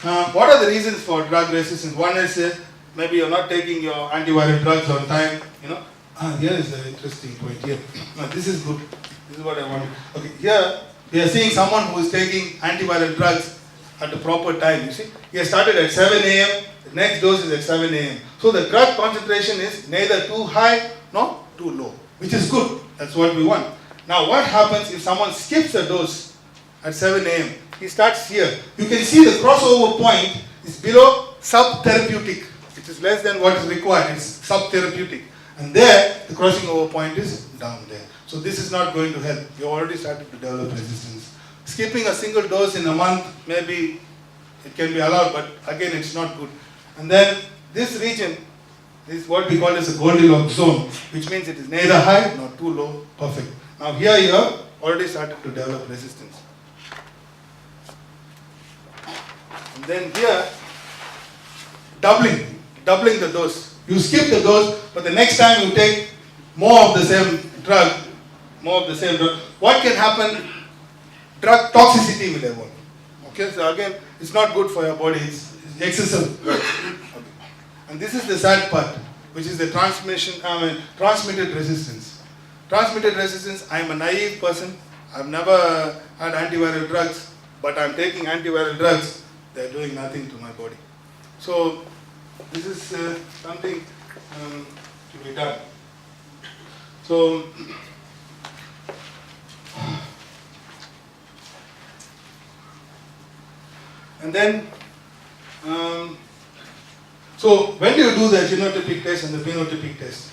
What are the reasons for drug resistance? One is maybe you're not taking your antiviral drugs on time. Here is an interesting point here. This is good. This is what I wanted. Okay, here we are seeing someone who is taking antiviral drugs at the proper time. You see, he has started at 7 a.m. The next dose is at 7 a.m. So the drug concentration is neither too high nor too low, which is good. That's what we want. Now, what happens if someone skips a dose at 7 a.m.? He starts here. You can see the crossover point is below sub-therapeutic. It is less than what is required. It's sub-therapeutic. And there, the crossing over point is down there. So this is not going to help. You already started to develop resistance. Skipping a single dose in a month, maybe it can be allowed, but again, it's not good. And then this region is what we call as a Goldilocks zone, which means it is neither high nor too low. Perfect. Now here you have already started to develop resistance. And then here, doubling the dose. You skip the dose, but the next time you take more of the same drug, what can happen? Drug toxicity will evolve. Okay, so again, it's not good for your body, it's excessive. Okay. And this is the sad part, which is the transmitted resistance. Transmitted resistance, I am a naive person, I've never had antiviral drugs, but I'm taking antiviral drugs, they're doing nothing to my body. So, this is something to be done. So, and then, so when do you do the genotypic test and the phenotypic test?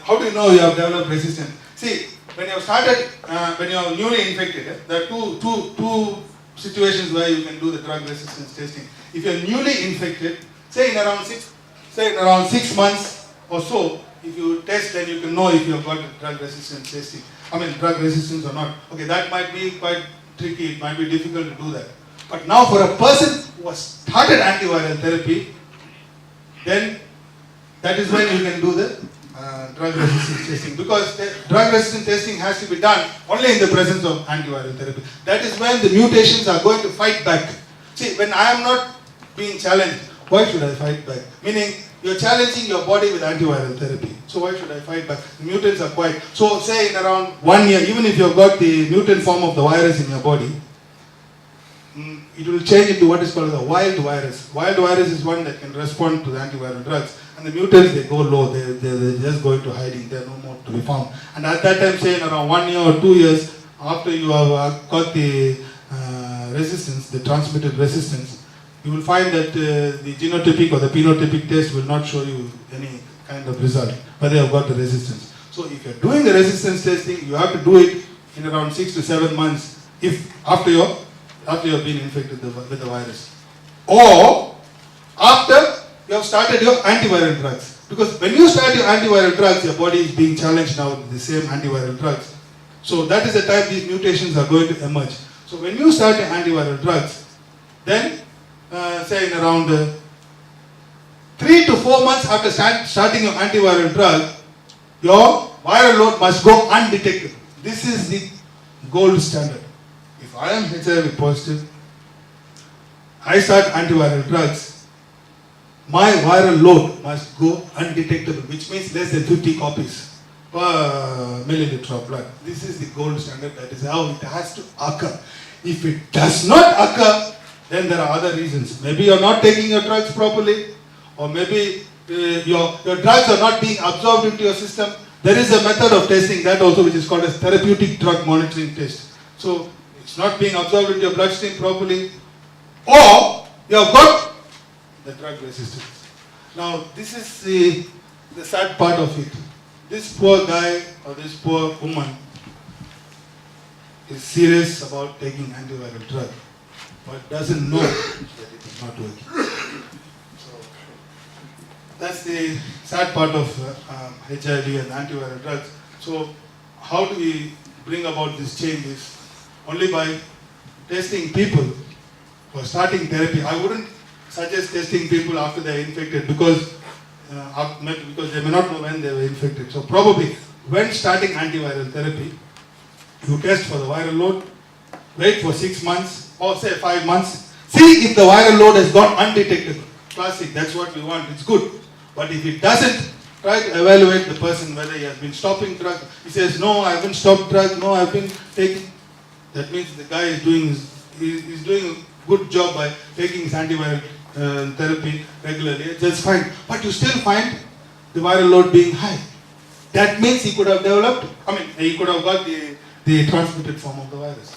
How do you know you have developed resistance? See, when you have started, when you are newly infected, there are two situations where you can do the drug resistance testing. If you are newly infected, say in around 6 months or so, if you test, then you can know if you have got drug resistance testing. Drug resistance or not. Okay, that might be quite tricky. It might be difficult to do that. But now, for a person who has started antiviral therapy, then that is when you can do the drug resistance testing, because the drug resistance testing has to be done only in the presence of antiviral therapy. That is when the mutations are going to fight back. See, when I am not being challenged, why should I fight back? Meaning, you are challenging your body with antiviral therapy. So why should I fight back? The mutants are quiet. So say in around 1 year, even if you have got the mutant form of the virus in your body, it will change into what is called a wild virus. Wild virus is one that can respond to the antiviral drugs. And the mutants, they go low, they're just going to hiding, they're no more to be found. And at that time, say in around 1 year or 2 years, after you have got the resistance, the transmitted resistance, you will find that the genotypic or the phenotypic test will not show you any kind of result, whether you have got the resistance. So if you're doing the resistance testing, you have to do it in around 6 to 7 months after you have been infected with the virus. Or after you have started your antiviral drugs. Because when you start your antiviral drugs, your body is being challenged now with the same antiviral drugs. So that is the time these mutations are going to emerge. So when you start your antiviral drugs, then say in around 3 to 4 months after starting your antiviral drug, your viral load must go undetectable. This is the gold standard. If I am HIV positive, I start antiviral drugs, my viral load must go undetectable, which means less than 50 copies per milliliter of blood. This is the gold standard. That is how it has to occur. If it does not occur, then there are other reasons. Maybe you are not taking your drugs properly, or maybe your drugs are not being absorbed into your system. There is a method of testing that also, which is called as therapeutic drug monitoring test. So it's not being absorbed into your bloodstream properly, or you have got the drug resistance. Now this is the sad part of it. This poor guy or this poor woman is serious about taking antiviral drug, but doesn't know that it is not working. So that's the sad part of HIV and antiviral drugs. So how do we bring about this change? Is only by testing people for starting therapy. I wouldn't suggest testing people after they are infected because they may not know when they were infected. So probably when starting antiviral therapy, you test for the viral load, wait for 6 months or say 5 months. See if the viral load has gone undetectable. Classic, that's what we want, it's good. But if it doesn't, try to evaluate the person whether he has been stopping drugs. He says, no, I haven't stopped drugs, no, I've been taking. That means the guy is doing a good job by taking his antiviral therapy regularly. That's fine. But you still find the viral load being high. That means he could have developed, he could have got the transmitted form of the virus.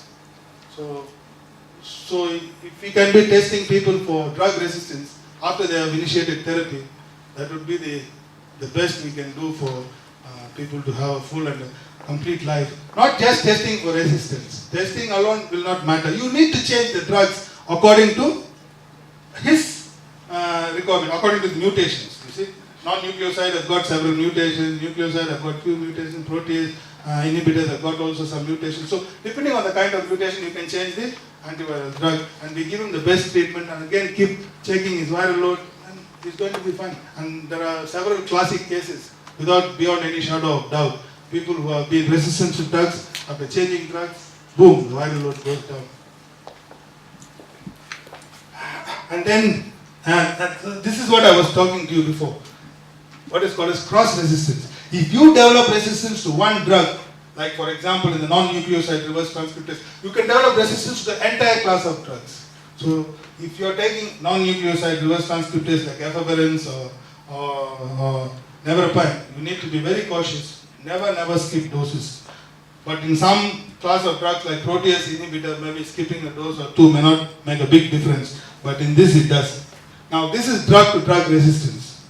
So if we can be testing people for drug resistance after they have initiated therapy, that would be the best we can do for people to have a full and complete life. Not just testing for resistance. Testing alone will not matter. You need to change the drugs according to his requirement, according to the mutations. You see, non-nucleoside have got several mutations, nucleoside have got few mutations, protease inhibitors have got also some mutations. So depending on the kind of mutation, you can change the antiviral drug, and we give him the best treatment, and again keep checking his viral load, and he's going to be fine. And there are several classic cases, beyond any shadow of doubt. People who have been resistant to drugs, after changing drugs, boom, the viral load goes down. And then, this is what I was talking to you before. What is called as cross-resistance. If you develop resistance to one drug, like for example in the non-nucleoside reverse transcriptase, you can develop resistance to the entire class of drugs. So if you are taking non-nucleoside reverse transcriptase like efavirenz or nevirapine, you need to be very cautious. Never skip doses. But in some class of drugs like protease inhibitor, maybe skipping a dose or two may not make a big difference. But in this it does. Now this is drug-to-drug resistance.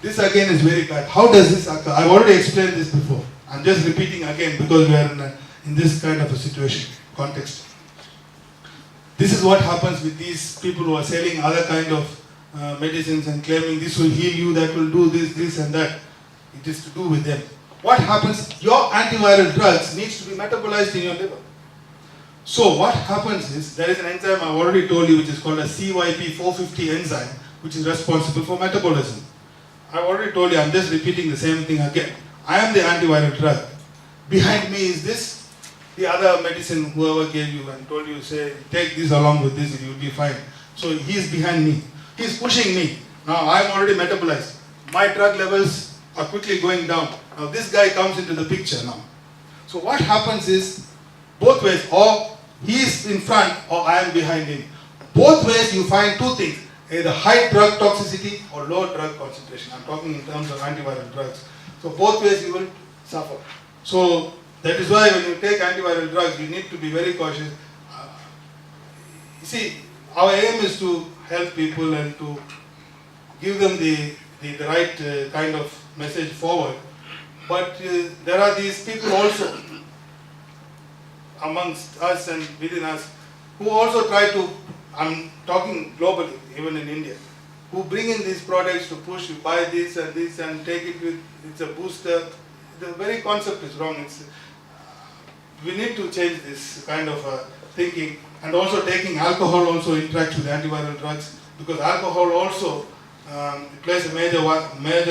This again is very bad. How does this occur? I've already explained this before. I'm just repeating again because we are in this kind of a situation, context. This is what happens with these people who are selling other kind of medicines and claiming this will heal you, that will do this and that. It is to do with them. What happens? Your antiviral drugs needs to be metabolized in your liver. So what happens is, there is an enzyme I've already told you which is called a CYP450 enzyme, which is responsible for metabolism. I've already told you, I'm just repeating the same thing again. I am the antiviral drug. Behind me is this, the other medicine whoever gave you and told you, say, take this along with this and you'll be fine. So he's behind me. He's pushing me. Now I'm already metabolized. My drug levels are quickly going down. Now this guy comes into the picture now. So what happens is, both ways, or he is in front or I am behind him. Both ways you find two things, either high drug toxicity or low drug concentration. I'm talking in terms of antiviral drugs. So both ways you will suffer. So that is why when you take antiviral drugs, you need to be very cautious. You see, our aim is to help people and to give them the right kind of message forward. But there are these people also amongst us and within us who also try to, I'm talking globally, even in India, who bring in these products to push you buy this and take it with, it's a booster. The very concept is wrong. We need to change this kind of thinking, and also taking alcohol also interacts with antiviral drugs, because alcohol also plays a major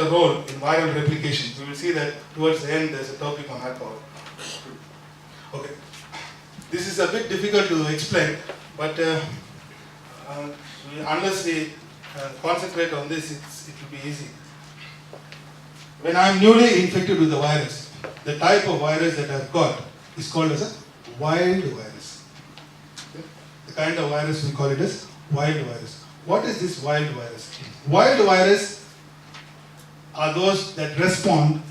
role in viral replication. We will see that towards the end there's a topic on alcohol. Okay. This is a bit difficult to explain, but unless we concentrate on this, it will be easy. When I am newly infected with the virus, the type of virus that I've got is called as a wild virus. Okay? The kind of virus we call it as wild virus. What is this wild virus? Wild virus are those that respond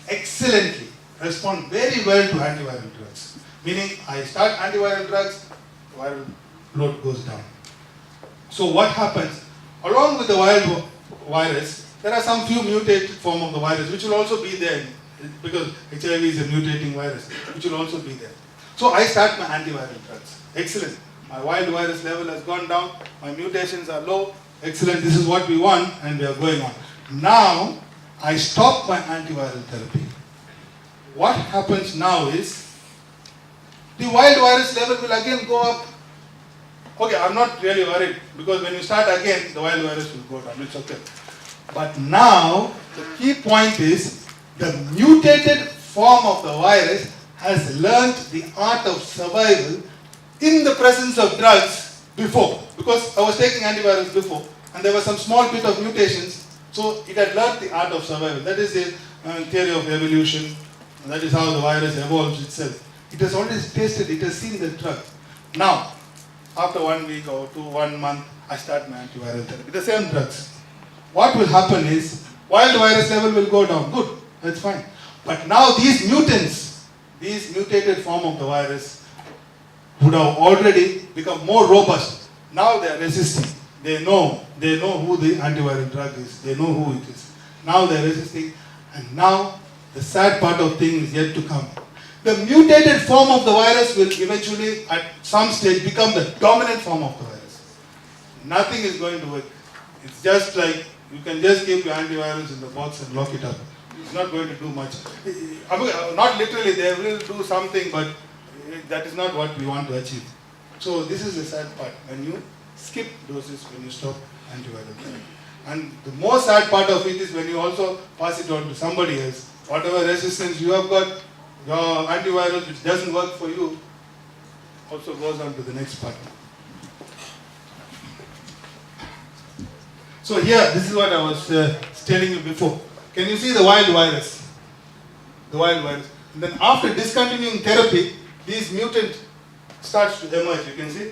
excellently, respond very well to antiviral drugs. Meaning, I start antiviral drugs, viral load goes down. So what happens? Along with the wild virus, there are some few mutated form of the virus which will also be there, because HIV is a mutating virus, which will also be there. So I start my antiviral drugs. Excellent. My wild virus level has gone down, my mutations are low. Excellent, this is what we want, and we are going on. Now, I stop my antiviral therapy. What happens now is, the wild virus level will again go up. Okay, I'm not really worried, because when you start again, the wild virus will go down, it's okay. But now, the key point is, the mutated form of the virus has learnt the art of survival in the presence of drugs before. because I was taking antivirals before, and there was some small bit of mutations, so it had learned the art of survival. That is the theory of evolution. That is how the virus evolves itself. It has already tasted, it has seen the drug. Now, after 1 week or 1 month, I start my antiviral therapy. The same drugs. What will happen is, while the virus level will go down, good, that's fine. But now these mutants, these mutated form of the virus, would have already become more robust. Now they are resisting. They know who the antiviral drug is. They know who it is. Now they are resisting, and now the sad part of thing is yet to come. The mutated form of the virus will eventually, at some stage, become the dominant form of the virus. Nothing is going to work. It's just like you can just keep your antivirals in the box and lock it up. It's not going to do much. I mean, not literally, they will do something, but that is not what we want to achieve. So this is the sad part. When you skip doses, when you stop antiviral therapy. And the more sad part of it is when you also pass it on to somebody else. Whatever resistance you have got, your antiviral which doesn't work for you also goes on to the next part. So here, this is what I was telling you before. Can you see the wild virus? The wild virus. And then after discontinuing therapy, these mutant starts to emerge. You can see?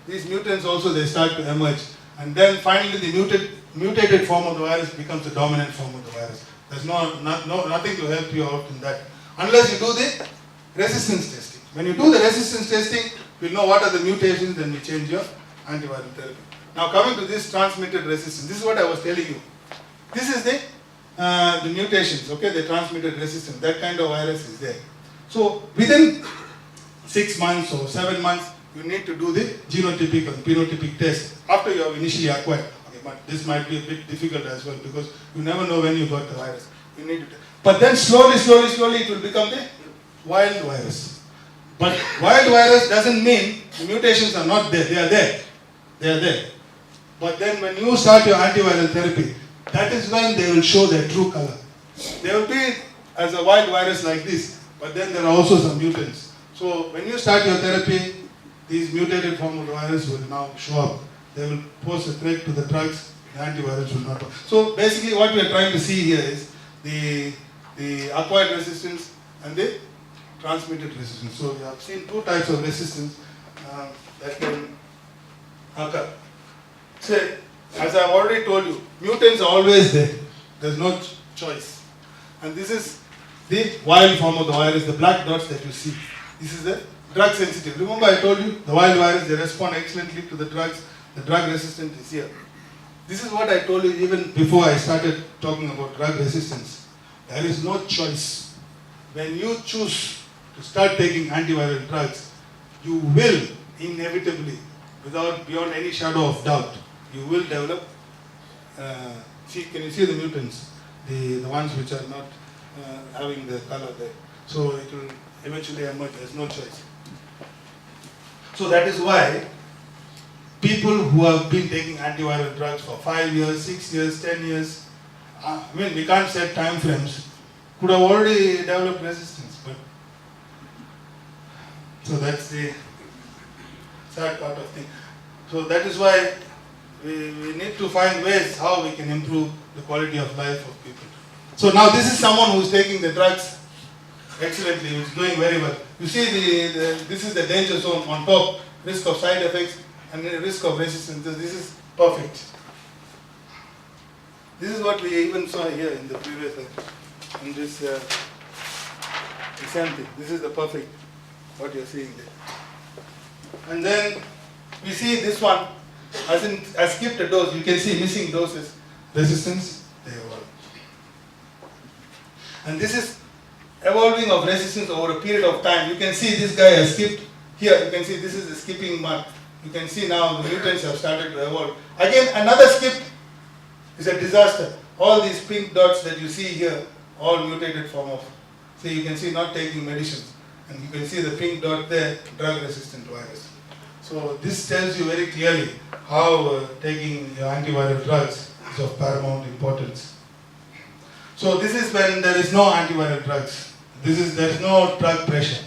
These mutants also, they start to emerge. And then finally the mutated form of the virus becomes the dominant form of the virus. There's nothing to help you out in that. Unless you do the resistance testing. When you do the resistance testing, we'll know what are the mutations, then we change your antiviral therapy. Now coming to this transmitted resistance, this is what I was telling you. This is the mutations, okay, the transmitted resistance. That kind of virus is there. So within 6 months or 7 months, you need to do the genotypic and phenotypic test after you have initially acquired. Okay, but this might be a bit difficult as well because you never know when you got the virus. You need to. But then slowly it will become the wild virus. But wild virus doesn't mean the mutations are not there. They are there. They are there. But then when you start your antiviral therapy, that is when they will show their true color. They will be as a wild virus like this, but then there are also some mutants. So when you start your therapy, these mutated form of the virus will now show up. They will pose a threat to the drugs, the antivirals will not work. So basically what we are trying to see here is the acquired resistance and the transmitted resistance. So we have seen two types of resistance that can occur. So, as I have already told you, mutants are always there. There's no choice. And this is the wild form of the virus, the black dots that you see. This is the drug sensitive. Remember I told you, the wild virus, they respond excellently to the drugs. The drug resistant is here. This is what I told you even before I started talking about drug resistance. There is no choice. When you choose to start taking antiviral drugs, you will inevitably, beyond any shadow of doubt, you will develop, can you see the mutants? The ones which are not having the color there. So it will eventually emerge, there's no choice. So that is why people who have been taking antiviral drugs for 5 years, 6 years, 10 years, we can't set time frames, could have already developed resistance. But so that's the sad part of thing. So that is why we need to find ways how we can improve the quality of life of people. So now this is someone who is taking the drugs excellently, who is doing very well. You see this is the danger zone on top, risk of side effects and the risk of resistance. This is perfect. This is what we even saw here in the previous, in this the same thing. This is the perfect, what you're seeing there. And then we see this one, I skipped a dose, you can see missing doses, resistance, they evolve. And this is evolving of resistance over a period of time. You can see this guy has skipped, here you can see this is the skipping mark. You can see now the mutants have started to evolve. Again, another skip is a disaster. All these pink dots that you see here, all mutated form of, see you can see not taking medicines. And you can see the pink dot there, drug resistant virus. So this tells you very clearly how taking your antiviral drugs is of paramount importance. So this is when there is no antiviral drugs. There is no drug pressure.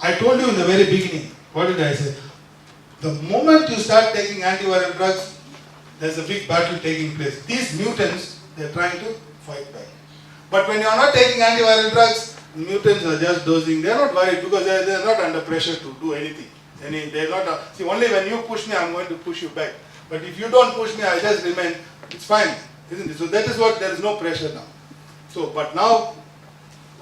I told you in the very beginning, what did I say? The moment you start taking antiviral drugs, there's a big battle taking place. These mutants, they're trying to fight back. But when you're not taking antiviral drugs, the mutants are just dosing. They're not worried because they're not under pressure to do anything. They're not. See, only when you push me, I'm going to push you back. But if you don't push me, I just remain. It's fine, isn't it? So that is what, there is no pressure now. So, but now,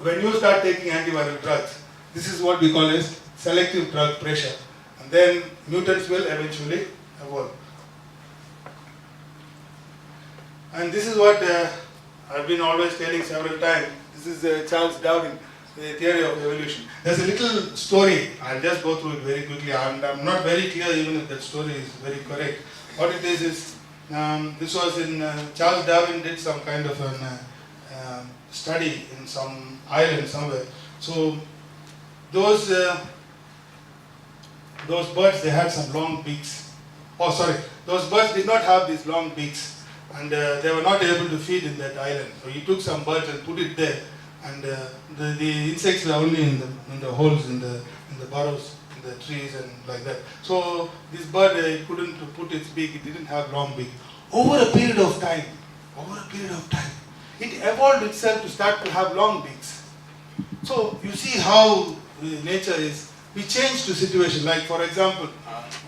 when you start taking antiviral drugs, this is what we call as selective drug pressure. And then mutants will eventually evolve. And this is what I've been always telling several times. This is Charles Darwin, the theory of evolution. There's a little story. I'll just go through it very quickly. I'm not very clear even if that story is very correct. What it is this was in Charles Darwin did some kind of an study in some island somewhere. So those birds, they had some long beaks. Oh, sorry, those birds did not have these long beaks, and they were not able to feed in that island. So he took some birds and put it there, and the insects were only in the holes in the burrows in the trees and like that. So this bird couldn't put its beak; it didn't have long beak. Over a period of time, it evolved itself to start to have long beaks. So you see how nature is. We change to situation. Like for example,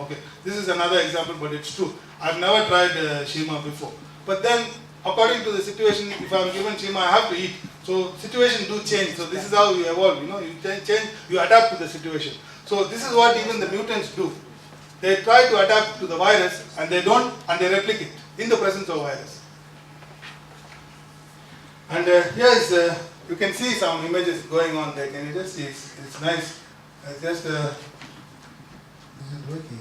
okay, this is another example, but it's true. I've never tried Shima before. But then, according to the situation, if I'm given Shima, I have to eat. So situations do change. So this is how you evolve. You change, you adapt to the situation. So this is what even the mutants do. They try to adapt to the virus, and they don't, and they replicate in the presence of virus. And here is, you can see some images going on there. Can you just see? It's nice. Just, is it working?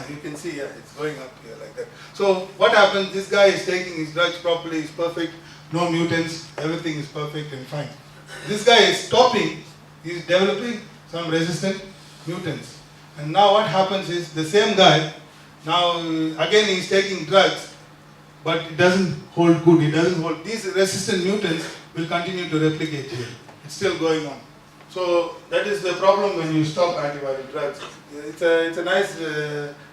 You can see, yeah, it's going up here like that. So what happens, this guy is taking his drugs properly, he's perfect, no mutants, everything is perfect and fine. This guy is stopping, he's developing some resistant mutants. And now what happens is, the same guy, now again he's taking drugs, but it doesn't hold good, these resistant mutants will continue to replicate here. It's still going on. So that is the problem when you stop antiviral drugs. It's a nice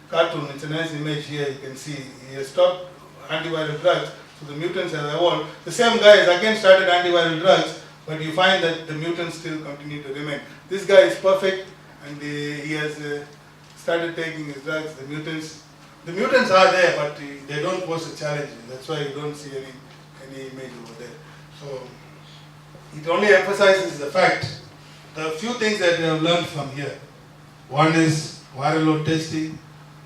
cartoon, it's a nice image here, you can see. He has stopped antiviral drugs, so the mutants have evolved. The same guy has again started antiviral drugs, but you find that the mutants still continue to remain. This guy is perfect, and he has started taking his drugs. The mutants are there, but they don't pose a challenge. That's why you don't see any image over there. So it only emphasizes the fact, the few things that we have learned from here. One is viral load testing.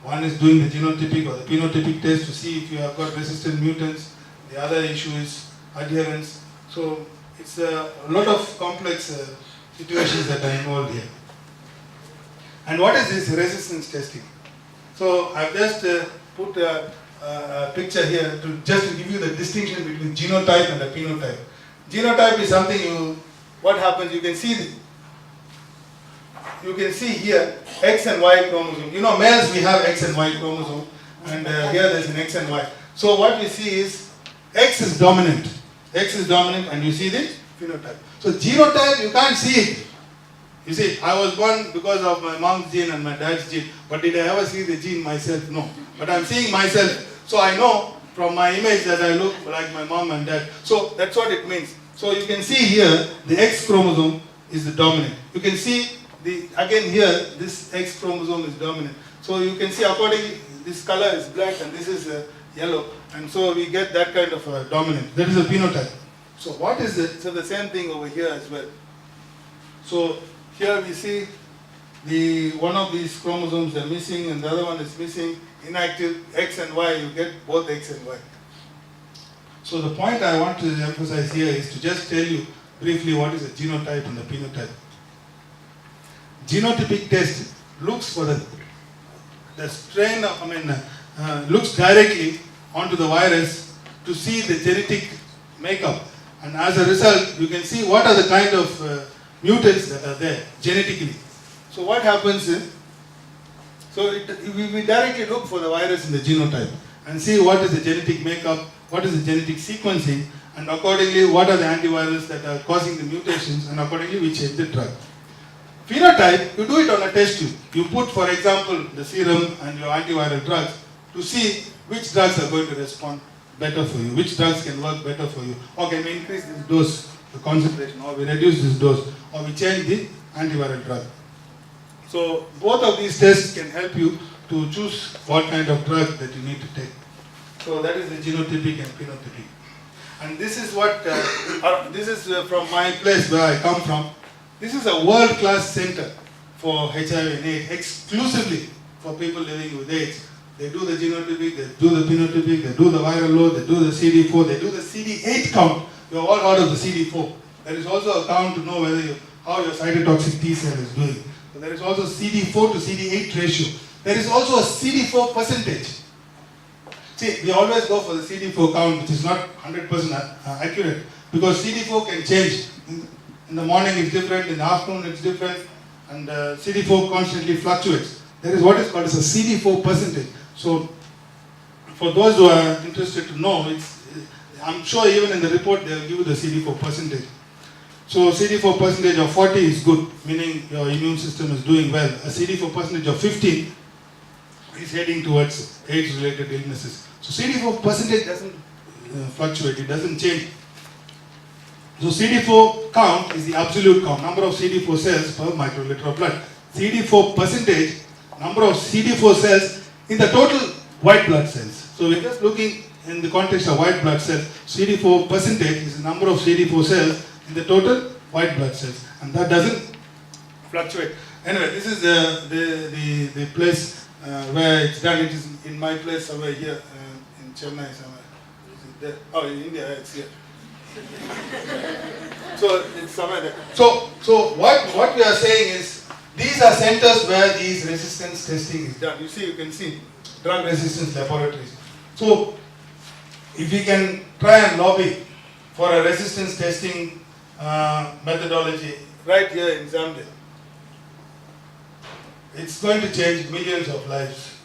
One is doing the genotypic or the phenotypic test to see if you have got resistant mutants. The other issue is adherence. So it's a lot of complex situations that are involved here. And what is this resistance testing? So I've just put a picture here to give you the distinction between genotype and a phenotype. Genotype is something what happens, you can see here X and Y chromosome. Males, we have X and Y chromosome, and here there's an X and Y. So what we see is X is dominant, and you see the phenotype. So genotype, you can't see it. You see, I was born because of my mom's gene and my dad's gene, but did I ever see the gene myself? No. But I'm seeing myself, so I know from my image that I look like my mom and dad. So that's what it means. So you can see here, the X chromosome is the dominant. You can see, again here, this X chromosome is dominant. So you can see accordingly, this color is black and this is yellow. And so we get that kind of dominant. That is a phenotype. So what is it? So the same thing over here as well. So here we see one of these chromosomes are missing and the other one is missing, inactive, X and Y, you get both X and Y. So the point I want to emphasize here is to just tell you briefly what is a genotype and a phenotype. Genotypic test looks for the strain of, looks directly onto the virus to see the genetic makeup. And as a result, you can see what are the kind of mutants that are there genetically. So what happens is, we directly look for the virus in the genotype and see what is the genetic makeup, what is the genetic sequencing, and accordingly what are the antivirals that are causing the mutations, and accordingly we change the drug. Phenotype, you do it on a test tube. You put, for example, the serum and your antiviral drugs to see which drugs are going to respond better for you, which drugs can work better for you, or can we increase this dose, the concentration, or we reduce this dose, or we change the antiviral drug. So both of these tests can help you to choose what kind of drug that you need to take. So that is the genotypic and phenotypic. And this is what, this is from my place where I come from. This is a world-class center for HIV and AIDS, exclusively for people living with AIDS. They do the genotypic, they do the phenotypic, they do the viral load, they do the CD4, they do the CD8 count. You're all out of the CD4. There is also a count to know whether how your cytotoxic T cell is doing. So there is also CD4 to CD8 ratio. There is also a CD4 percentage. See, we always go for the CD4 count, which is not 100% accurate, because CD4 can change. In the morning it's different, in the afternoon it's different, and CD4 constantly fluctuates. There is what is called as a CD4 percentage. So, for those who are interested to know, I'm sure even in the report they'll give you the CD4 percentage. So, CD4 percentage of 40 is good, meaning your immune system is doing well. A CD4 percentage of 15 is heading towards AIDS-related illnesses. So, CD4 percentage doesn't fluctuate, it doesn't change. So CD4 count is the absolute count, number of CD4 cells per microliter of blood. CD4 percentage, number of CD4 cells in the total white blood cells. So we're just looking in the context of white blood cells. CD4 percentage is the number of CD4 cells in the total white blood cells, and that doesn't fluctuate. Anyway, this is the place where it's done. It is in my place somewhere here in Chennai somewhere. Is it there? Oh, in India, it's here. So it's somewhere there. So what we are saying is these are centers where these resistance testing is done. You can see drug resistance laboratories. So if we can try and lobby for a resistance testing methodology right here in Zambia, it's going to change millions of lives.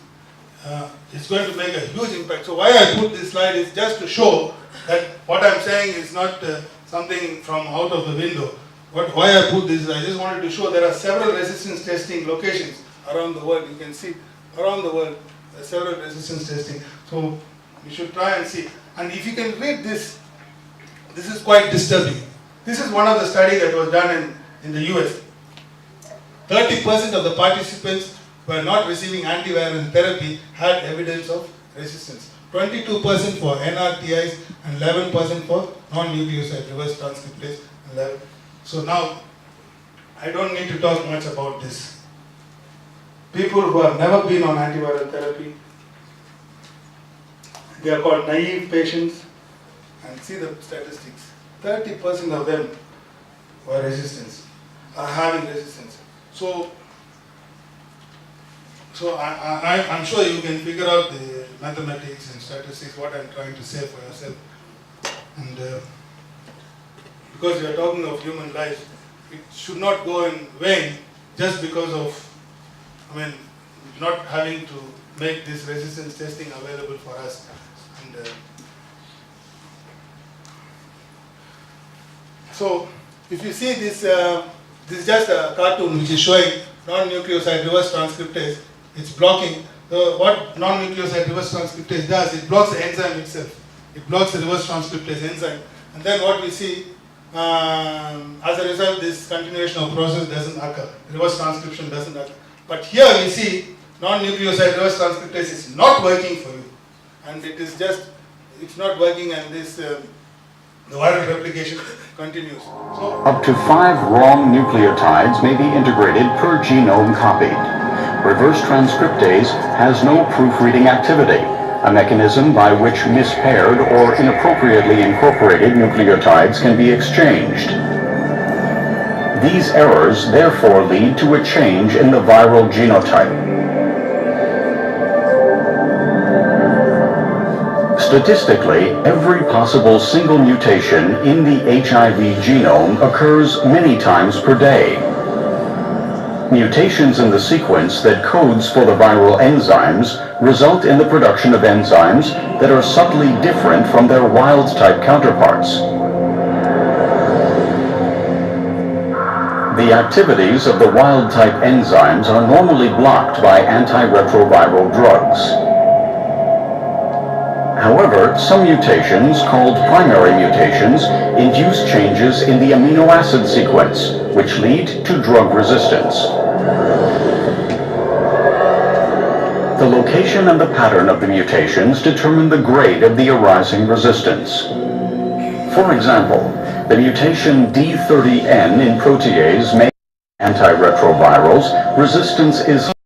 It's going to make a huge impact. So why I put this slide is just to show that what I'm saying is not something from out of the window. Why I put this is I just wanted to show there are several resistance testing locations around the world. You can see around the world there are several resistance testing. So you should try and see. And if you can read this, this is quite disturbing. This is one of the studies that was done in the US. 30% of the participants who were not receiving antiviral therapy had evidence of resistance. 22% for NRTIs and 11% for non-nucleoside reverse transcriptase. So now, I don't need to talk much about this. People who have never been on antiviral therapy, they are called naive patients, and see the statistics. 30% of them were are having resistance. So I'm sure you can figure out the mathematics and statistics, what I'm trying to say for yourself. And because we are talking of human life, it should not go in vain just because of, not having to make this resistance testing available for us. And so, if you see this, this is just a cartoon which is showing non-nucleoside reverse transcriptase. It's blocking. What non-nucleoside reverse transcriptase does, it blocks the enzyme itself. It blocks the reverse transcriptase enzyme. And then what we see, as a result, this continuation of process doesn't occur. Reverse transcription doesn't occur. But here we see non-nucleoside reverse transcriptase is not working for you. And it is just, it's not working, and this, the viral replication continues. So, up to 5 wrong nucleotides may be integrated per genome copied. Reverse transcriptase has no proofreading activity, a mechanism by which mispaired or inappropriately incorporated nucleotides can be exchanged. These errors therefore lead to a change in the viral genotype. Statistically, every possible single mutation in the HIV genome occurs many times per day. Mutations in the sequence that codes for the viral enzymes result in the production of enzymes that are subtly different from their wild-type counterparts. The activities of the wild-type enzymes are normally blocked by antiretroviral drugs. However, some mutations, called primary mutations, induce changes in the amino acid sequence, which lead to drug resistance. The location and the pattern of the mutations determine the grade of the arising resistance. For example, the mutation D30N in protease may antiretrovirals, resistance is